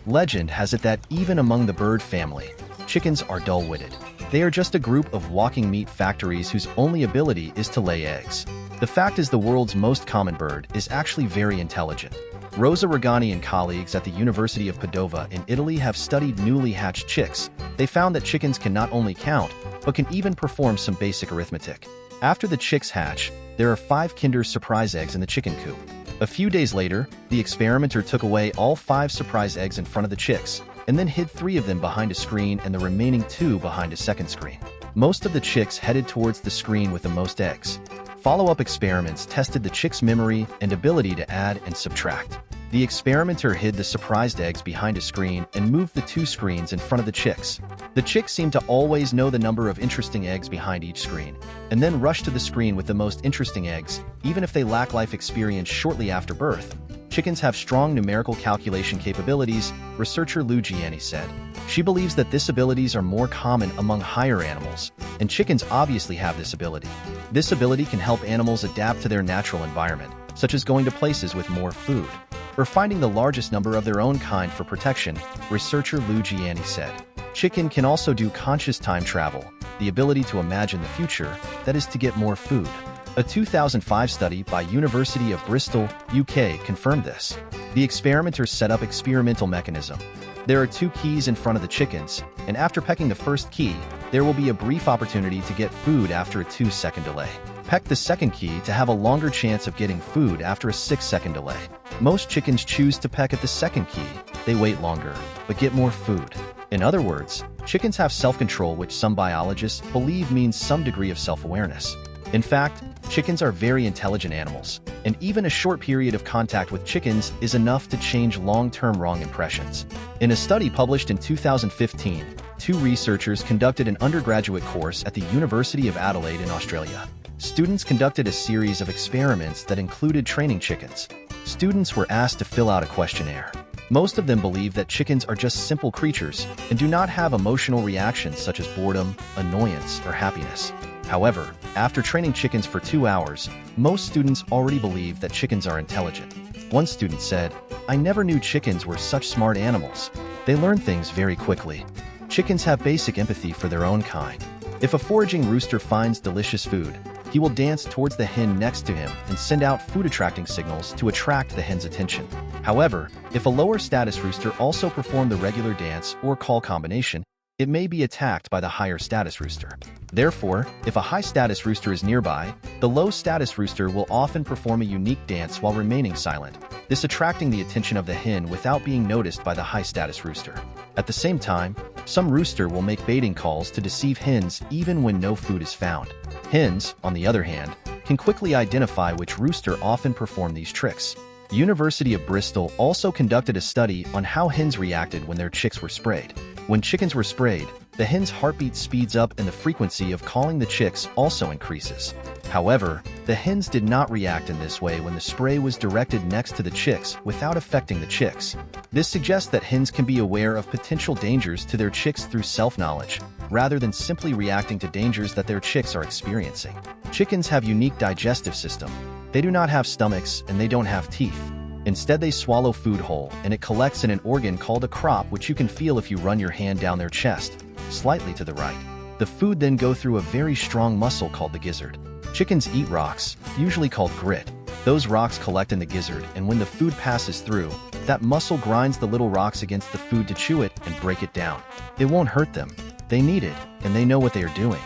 Legend has it that even among the bird family, chickens are dull-witted. They are just a group of walking meat factories whose only ability is to lay eggs. The fact is the world's most common bird is actually very intelligent. Rosa Regani and colleagues at the University of Padova in Italy have studied newly hatched chicks. They found that chickens can not only count, but can even perform some basic arithmetic. After the chicks hatch, there are 5 Kinder Surprise eggs in the chicken coop. A few days later, the experimenter took away all 5 surprise eggs in front of the chicks, and then hid 3 of them behind a screen and the remaining 2 behind a second screen. Most of the chicks headed towards the screen with the most eggs. Follow-up experiments tested the chicks' memory and ability to add and subtract. The experimenter hid the surprised eggs behind a screen and moved the 2 screens in front of the chicks. The chicks seemed to always know the number of interesting eggs behind each screen, and then rush to the screen with the most interesting eggs, even if they lack life experience shortly after birth. Chickens have strong numerical calculation capabilities, researcher Lou Gianni said. She believes that these abilities are more common among higher animals, and chickens obviously have this ability. This ability can help animals adapt to their natural environment, such as going to places with more food, or finding the largest number of their own kind for protection, researcher Lou Gianni said. Chicken can also do conscious time travel, the ability to imagine the future, that is to get more food. A 2005 study by University of Bristol, UK, confirmed this. The experimenters set up experimental mechanism. There are 2 keys in front of the chickens, and after pecking the first key, there will be a brief opportunity to get food after a 2-second delay. Peck the second key to have a longer chance of getting food after a 6-second delay. Most chickens choose to peck at the second key. They wait longer, but get more food. In other words, chickens have self-control, which some biologists believe means some degree of self-awareness. In fact, chickens are very intelligent animals, and even a short period of contact with chickens is enough to change long-term wrong impressions. In a study published in 2015, 2 researchers conducted an undergraduate course at the University of Adelaide in Australia. Students conducted a series of experiments that included training chickens. Students were asked to fill out a questionnaire. Most of them believe that chickens are just simple creatures and do not have emotional reactions such as boredom, annoyance, or happiness. However, after training chickens for 2 hours, most students already believe that chickens are intelligent. One student said, "I never knew chickens were such smart animals. They learn things very quickly." Chickens have basic empathy for their own kind. If a foraging rooster finds delicious food, he will dance towards the hen next to him and send out food-attracting signals to attract the hen's attention. However, if a lower status rooster also performed the regular dance or call combination, it may be attacked by the higher status rooster. Therefore, if a high status rooster is nearby, the low status rooster will often perform a unique dance while remaining silent, this attracting the attention of the hen without being noticed by the high status rooster. At the same time, some rooster will make baiting calls to deceive hens even when no food is found. Hens, on the other hand, can quickly identify which rooster often perform these tricks. The University of Bristol also conducted a study on how hens reacted when their chicks were sprayed. When chickens were sprayed, the hen's heartbeat speeds up and the frequency of calling the chicks also increases. However, the hens did not react in this way when the spray was directed next to the chicks without affecting the chicks. This suggests that hens can be aware of potential dangers to their chicks through self-knowledge, rather than simply reacting to dangers that their chicks are experiencing. Chickens have unique digestive system. They do not have stomachs and they don't have teeth. Instead, they swallow food whole, and it collects in an organ called a crop, which you can feel if you run your hand down their chest, slightly to the right. The food then go through a very strong muscle called the gizzard. Chickens eat rocks, usually called grit. Those rocks collect in the gizzard, and when the food passes through, that muscle grinds the little rocks against the food to chew it and break it down. It won't hurt them. They need it, and they know what they are doing.